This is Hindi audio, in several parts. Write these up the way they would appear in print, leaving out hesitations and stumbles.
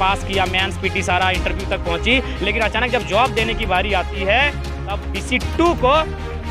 पास किया, मेंस पीटी सारा इंटरव्यू तक पहुंची, लेकिन अचानक जब जॉब देने की बारी आती है तब BC2 को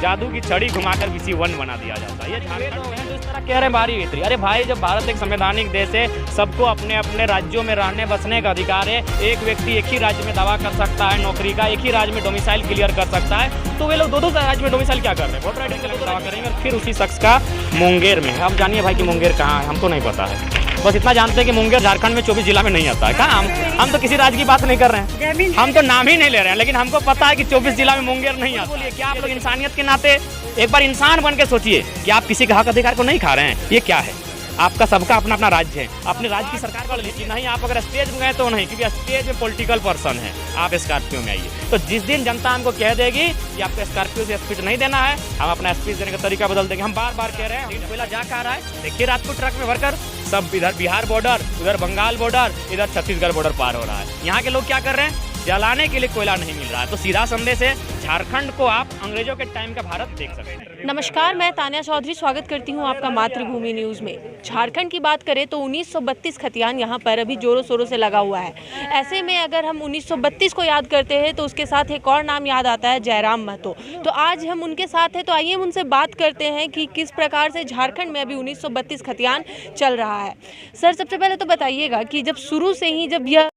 जादू की छड़ी घुमाकर BC1 बना दिया जाता है। ये लोग हैं जो इस तरह कह रहे हैं बारी भीतरी। अरे भाई, जब भारत एक संवैधानिक देश है, सबको अपने अपने राज्यों में रहने बसने का अधिकार है। एक व्यक्ति एक ही राज्य में दावा कर सकता है नौकरी का, एक ही राज्य में डोमिसाइल क्लियर कर सकता है। तो वे लोग दो राज्य में डोमिसाइल क्या कर रहे हैं? वोटर आईडी का दावा करेंगे और फिर उसी शख्स का मुंगेर में है। अब जानिए भाई कि मुंगेर कहाँ है, हमको नहीं पता है। बस इतना जानते हैं कि मुंगेर झारखंड में 24 जिला में नहीं आता है। कहाँ हम तो किसी राज्य की बात नहीं कर रहे हैं, हम तो नाम ही नहीं ले रहे हैं, लेकिन हमको पता है कि 24 जिला में मुंगेर नहीं आता। बोलिए, क्या आप लोग इंसानियत के नाते एक बार इंसान बन के सोचिए कि आप किसी के हक अधिकार को नहीं खा रहे हैं। ये क्या है? आपका सबका अपना अपना राज्य है, अपने राज्य की सरकार को लीजिए। नहीं, आप अगर स्टेज में गए तो नहीं, क्योंकि स्टेज में पॉलिटिकल पर्सन है। आप स्कॉर्पियो में आइए, तो जिस दिन जनता हमको कह देगी कि आपको स्कॉर्पियो से स्पीच नहीं देना है, हम अपना स्पीच देने का तरीका बदल देंगे। हम बार बार कह रहे हैं, कोयला जा कहा रहा है, देखिए राजपूत ट्रक में भरकर सब इधर बिहार बॉर्डर, उधर बंगाल बॉर्डर, इधर छत्तीसगढ़ बॉर्डर पार हो रहा है। यहाँ के लोग क्या कर रहे हैं? जलाने के लिए कोयला नहीं मिल रहा है। तो सीधा संदेश है, झारखंड को आप अंग्रेजों के टाइम का भारत देख सकते हैं। नमस्कार, मैं तान्या चौधरी स्वागत करती हूं आपका मातृभूमि न्यूज़ में। झारखंड की बात करें तो 1932 खतियान यहां पर अभी जोरों शोरों से लगा हुआ है। ऐसे में अगर हम 1932 को याद करते हैं तो उसके साथ एक और नाम याद आता है, जयराम महतो। तो आज हम उनके साथ हैं, तो आइए हम उनसे बात करते हैं कि किस प्रकार से झारखंड में अभी 1932 खतियान चल रहा है। सर, सबसे पहले तो बताइएगा कि जब शुरू से ही जब ये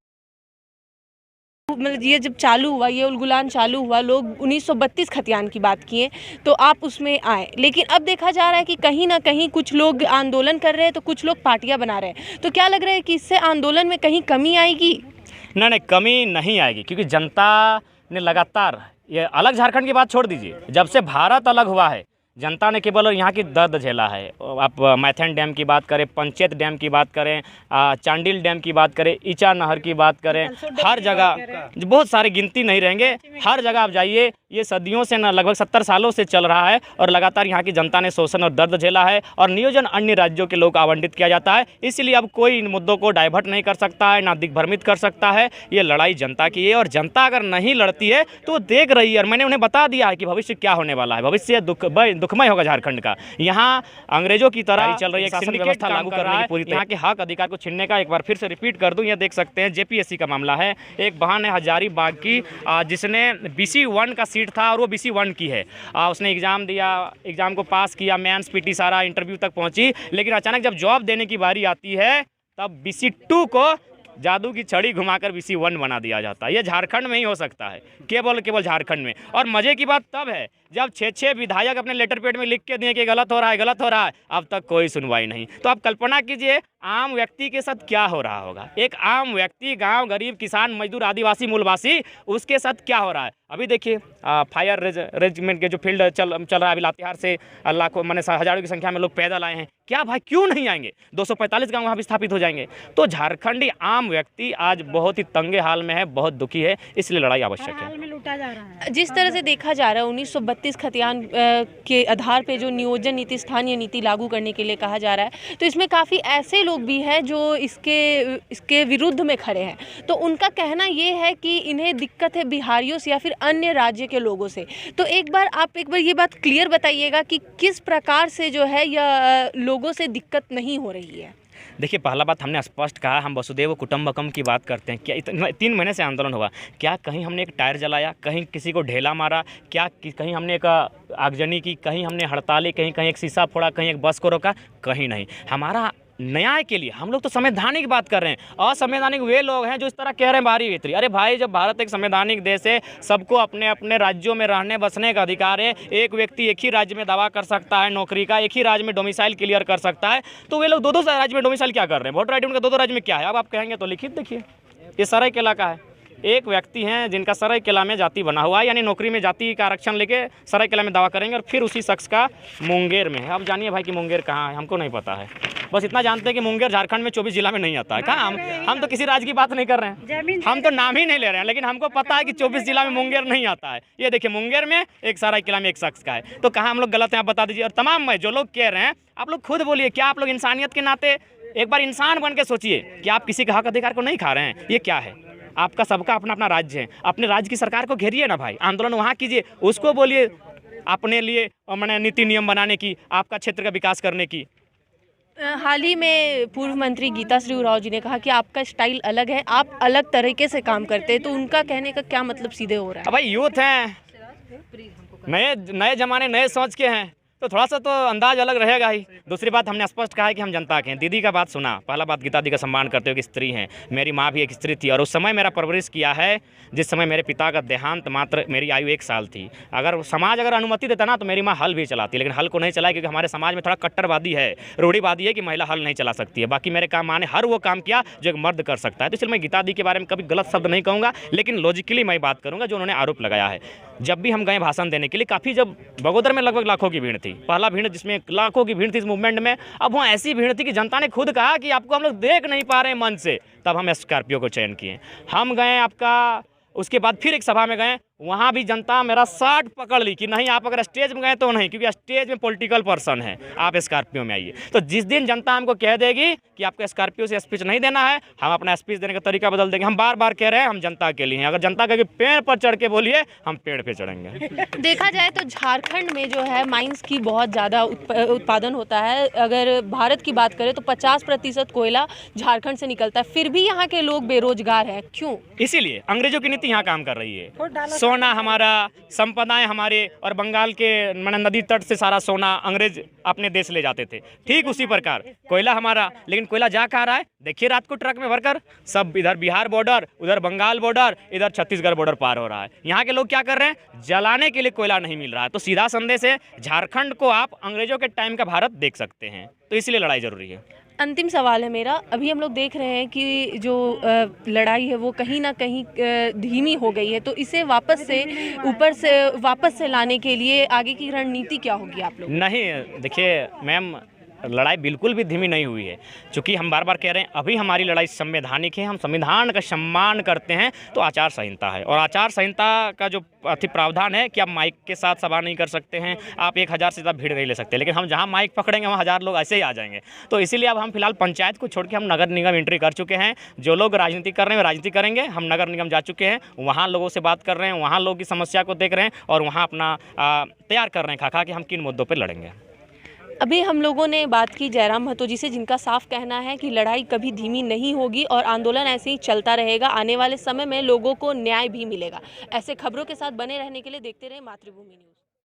जब चालू हुआ, ये उलगुलान चालू हुआ, लोग 1932 खतियान की बात किए तो आप उसमें आए, लेकिन अब देखा जा रहा है कि कहीं ना कहीं कुछ लोग आंदोलन कर रहे हैं तो कुछ लोग पार्टियां बना रहे हैं। तो क्या लग रहा है कि इससे आंदोलन में कहीं कमी आएगी? नहीं, कमी नहीं आएगी, क्योंकि जनता ने लगातार, ये अलग झारखंड की बात छोड़ दीजिए, जब से भारत अलग हुआ है जनता ने केवल यहाँ की दर्द झेला है। आप मैथन डैम की बात करें, पंचेत डैम की बात करें, चांडिल डैम की बात करें, ईचा नहर की बात करें, हर जगह बहुत सारे गिनती नहीं रहेंगे। हर जगह आप जाइए, ये सदियों से, न लगभग 70 सालों से चल रहा है और लगातार यहाँ की जनता ने शोषण और दर्द झेला है और नियोजन अन्य राज्यों के लोगों को आवंटित किया जाता है। इसलिए अब कोई इन मुद्दों को डाइवर्ट नहीं कर सकता है, ना दिग्भ्रमित कर सकता है। ये लड़ाई जनता की है और जनता अगर नहीं लड़ती है तो देख रही है, और मैंने उन्हें बता दिया है कि भविष्य क्या होने वाला है। भविष्य दुखमय होगा झारखंड का। यहाँ अंग्रेजों की तरह चल रही है, शासन व्यवस्था लागू करने की पूरी, यहाँ के हक अधिकार को छीनने का। एक बार फिर से रिपीट कर दूं, ये देख सकते हैं JPSC का मामला है। एक बहन है हजारीबाग की, जिसने BC1 का सीट था और वो BC1 की है। उसने एग्ज़ाम दिया, एग्ज़ाम को पास किया, मेंस पीटी सारा इंटरव्यू तक पहुंची, लेकिन अचानक जब जॉब देने की बारी आती है तब BC2 को जादू की छड़ी घुमाकर BC1 बना दिया जाता है। ये झारखंड में ही हो सकता है, केवल झारखंड में। और मज़े की बात तब है जब 6 विधायक अपने लेटर पैड में लिख के दिए कि गलत हो रहा है, अब तक कोई सुनवाई नहीं। तो आप कल्पना कीजिए आम व्यक्ति के साथ क्या हो रहा होगा। एक आम व्यक्ति, गांव, गरीब, किसान, मजदूर, आदिवासी, मूलवासी, उसके साथ क्या हो रहा है। अभी देखिए फायर रेजिमेंट के जो फील्ड चल रहा है अभी लातेहार से, लाखों मैंने हज़ारों की संख्या में लोग पैदल आए हैं। क्या भाई, क्यों नहीं आएंगे? 245 गाँव वहाँ स्थापित हो जाएंगे। तो झारखंडी आम व्यक्ति आज बहुत ही तंगे हाल में है, बहुत दुखी है, इसलिए लड़ाई आवश्यक है। लूटा जा रहा है। जिस तरह से देखा जा रहा है 1932 खतियान के आधार पे जो नियोजन नीति, स्थानीय नीति लागू करने के लिए कहा जा रहा है, तो इसमें काफ़ी ऐसे लोग भी हैं जो इसके विरुद्ध में खड़े हैं। तो उनका कहना ये है कि इन्हें दिक्कत है बिहारियों से या फिर अन्य राज्य के लोगों से। तो एक बार ये बात क्लियर बताइएगा कि किस प्रकार से जो है यह लोगों से दिक्कत नहीं हो रही है। देखिए, पहला बात हमने स्पष्ट कहा, हम वसुदेव कुटुंबकम की बात करते हैं। क्या 3 महीने से आंदोलन हुआ? क्या कहीं हमने एक टायर जलाया, कहीं किसी को ढेला मारा, क्या कहीं हमने एक आगजनी की, कहीं हमने हड़ताली, कहीं एक शीशा फोड़ा, कहीं एक बस को रोका? कहीं नहीं। हमारा न्याय के लिए हम लोग तो संवैधानिक बात कर रहे हैं। असंवैधानिक वे लोग हैं जो इस तरह कह रहे हैं बारी भीतरी। अरे भाई, जब भारत एक संवैधानिक देश है, सबको अपने अपने राज्यों में रहने बसने का अधिकार है। एक व्यक्ति एक ही राज्य में दावा कर सकता है नौकरी का, एक ही राज्य में डोमिसाइल क्लियर कर सकता है। तो वे लोग दो राज्य में डोमिसाइल क्या कर रहे हैं? वोटर आईडी उनका दो राज्य में क्या है? अब आप कहेंगे तो लिखित देखिए, ये सरायकेला का है। एक व्यक्ति हैं जिनका सरायकेला में जाति बना हुआ है, यानी नौकरी में जाति का आरक्षण लेके सरायकेला में दावा करेंगे और फिर उसी शख्स का मुंगेर में है। अब जानिए भाई कि मुंगेर कहाँ है, हमको नहीं पता है। बस इतना जानते हैं कि मुंगेर झारखंड में 24 जिला में नहीं आता है। कहाँ हम तो किसी राज्य की बात नहीं कर रहे हैं, हम तो नाम ही नहीं ले रहे हैं, लेकिन हमको पता है कि 24 जिला में मुंगेर नहीं आता है। ये देखिए, मुंगेर में एक, सरायकेला में एक शख्स का है। तो कहाँ हम लोग गलत हैं, आप बता दीजिए। और तमाम जो लोग कह रहे हैं, आप लोग खुद बोलिए, क्या आप लोग इंसानियत के नाते एक बार इंसान बन के सोचिए कि आप किसी के हक अधिकार को नहीं खा रहे हैं? ये क्या है? आपका सबका अपना अपना राज्य है, अपने राज्य की सरकार को घेरिए ना भाई, आंदोलन वहाँ कीजिए, उसको बोलिए अपने लिए मैंने नीति नियम बनाने की, आपका क्षेत्र का विकास करने की। हाल ही में पूर्व मंत्री गीता श्री उरांव जी ने कहा कि आपका स्टाइल अलग है, आप अलग तरीके से काम करते हैं, तो उनका कहने का क्या मतलब सीधे हो रहा है? अब भाई यूथ हैं, नए नए जमाने नए सोच के हैं, तो थोड़ा सा तो अंदाज अलग रहेगा ही। दूसरी बात, हमने स्पष्ट कहा है कि हम जनता के हैं। दीदी का बात सुना, पहला बात गीता दी का सम्मान करते हुए कि स्त्री हैं। मेरी माँ भी एक स्त्री थी और उस समय मेरा परवरिश किया है जिस समय मेरे पिता का देहांत, मात्र मेरी आयु 1 साल थी। अगर समाज अगर अनुमति देता ना तो मेरी माँ हल भी चलाती, लेकिन हल को नहीं चलाई क्योंकि हमारे समाज में थोड़ा कट्टरवादी है, रूढ़िवादी है कि महिला हल नहीं चला सकती है। बाकी मेरे माँ ने हर वो काम किया जो एक मर्द कर सकता है। तो इसलिए मैं गीता दी के बारे में कभी गलत शब्द नहीं कहूँगा, लेकिन लॉजिकली मैं बात करूँगा जो उन्होंने आरोप लगाया है। जब भी हम गए भाषण देने के लिए, काफ़ी जब बगोदर में लगभग लाखों की भीड़ थी, पहला भीड़ जिसमें लाखों की भीड़ थी इस मूवमेंट में, अब वहाँ ऐसी भीड़ थी कि जनता ने खुद कहा कि आपको हम लोग देख नहीं पा रहे हैं मन से, तब हम स्कॉर्पियो को चयन किए। हम गए आपका, उसके बाद फिर एक सभा में गए, वहाँ भी जनता मेरा साथ पकड़ ली कि नहीं आप अगर स्टेज में गए तो नहीं, क्योंकि स्टेज में पॉलिटिकल पर्सन है, आप स्कॉर्पियो में आइए। तो जिस दिन जनता हमको कह देगी कि आपको स्कॉर्पियो से स्पीच नहीं देना है, हम अपना स्पीच देने का तरीका बदल देंगे। हम बार बार कह रहे हैं हम जनता के लिए हैं, अगर जनता कहेगी पेड़ पर चढ़ के बोलिए, हम पेड़ पर चढ़ेंगे। देखा जाए तो झारखंड में जो है माइंस की बहुत ज़्यादा उत्पादन होता है। अगर भारत की बात करें तो 50% कोयला झारखंड से निकलता है, फिर भी यहाँ के लोग बेरोजगार हैं। क्यों? इसीलिए अंग्रेजों की नीति यहाँ काम कर रही है। सोना हमारा, संपदाएं हमारे, और बंगाल के माने नदी तट से सारा सोना अंग्रेज अपने देश ले जाते थे। ठीक उसी प्रकार कोयला हमारा, लेकिन कोयला जा कहाँ रहा है? देखिए रात को ट्रक में भरकर सब इधर बिहार बॉर्डर, उधर बंगाल बॉर्डर, इधर छत्तीसगढ़ बॉर्डर पार हो रहा है। यहाँ के लोग क्या कर रहे हैं? जलाने के लिए कोयला नहीं मिल रहा है। तो सीधा संदेश है, झारखंड को आप अंग्रेजों के टाइम का भारत देख सकते हैं। तो इसलिए लड़ाई जरूरी है। अंतिम सवाल है मेरा, अभी हम लोग देख रहे हैं कि जो लड़ाई है वो कहीं ना कहीं धीमी हो गई है, तो इसे वापस से लाने के लिए आगे की रणनीति क्या होगी आप लोग? नहीं, देखिए मैम, लड़ाई बिल्कुल भी धीमी नहीं हुई है। चूँकि हम बार बार कह रहे हैं अभी हमारी लड़ाई संवैधानिक है, हम संविधान का सम्मान करते हैं। तो आचार संहिता है, और आचार संहिता का जो प्रावधान है कि आप माइक के साथ सभा नहीं कर सकते हैं, आप 1000 से ज़्यादा भीड़ नहीं ले सकते, लेकिन हम जहाँ माइक पकड़ेंगे वहाँ 1000 लोग ऐसे ही आ जाएंगे। तो इसीलिए अब हम फिलहाल पंचायत को छोड़ के हम नगर निगम एंट्री कर चुके हैं। जो लोग राजनीति कर रहे हैं राजनीति करेंगे, हम नगर निगम जा चुके हैं, वहाँ लोगों से बात कर रहे हैं, वहाँ लोगों की समस्या को देख रहे हैं और वहाँ अपना तैयार कर रहे हैं खाका कि हम किन मुद्दों पर लड़ेंगे। अभी हम लोगों ने बात की जयराम महतो जी से, जिनका साफ कहना है कि लड़ाई कभी धीमी नहीं होगी और आंदोलन ऐसे ही चलता रहेगा। आने वाले समय में लोगों को न्याय भी मिलेगा। ऐसे खबरों के साथ बने रहने के लिए देखते रहे मातृभूमि न्यूज़।